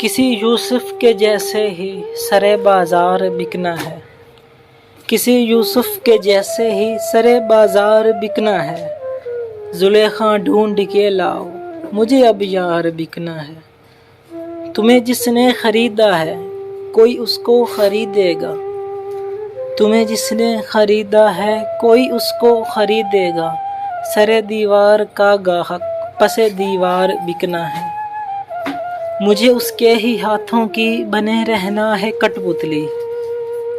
किसी यूसुफ के जैसे ही सरे बाजार बिकना है। किसी यूसुफ के जैसे ही सरे बाजार बिकना है। जुलेखा ढूंढ के लाओ, मुझे अब यार बिकना है। तुम्हें जिसने खरीदा है कोई उसको खरीदेगा। तुम्हें जिसने खरीदा है कोई उसको खरीदेगा। सरे दीवार का गाहक पसे दीवार बिकना है। मुझे उसके ही हाथों की बने रहना है कठपुतली।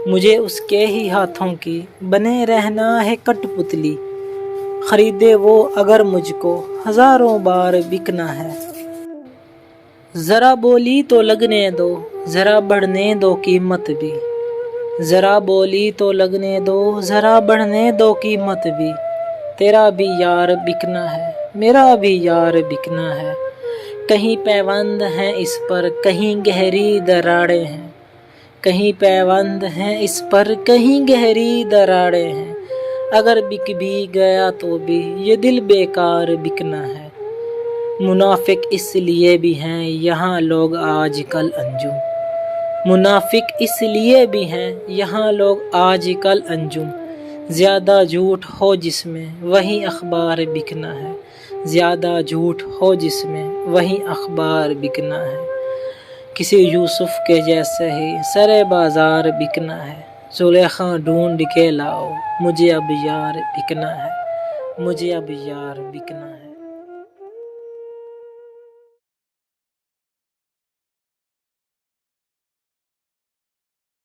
मुझे उसके ही हाथों की बने रहना है कठपुतली। खरीदे वो अगर मुझको हजारों बार बिकना है। ज़रा बोली तो लगने दो, ज़रा बढ़ने दो कीमत भी। ज़रा बोली तो लगने दो, ज़रा बढ़ने दो कीमत भी। तेरा भी यार बिकना है, मेरा भी यार बिकना है। कहीं पैबंद हैं इस पर, कहीं गहरी दरारें हैं। कहीं पैबंद हैं इस पर, कहीं गहरी दरारें हैं। अगर बिक भी गया तो भी ये दिल बेकार बिकना है। मुनाफिक इसलिए भी हैं यहाँ लोग आजकल अंजुम। मुनाफिक इसलिए भी हैं यहाँ लोग आजकल अंजुम। ज़्यादा झूठ हो जिसमें वही अखबार बिकना है। ज़्यादा झूठ हो जिसमें वही अखबार बिकना है। किसी यूसुफ के जैसे ही सरे बाजार बिकना है। जुलेखा ढूंढ के लाओ, मुझे अब यार बिकना है। मुझे अब यार बिकना है।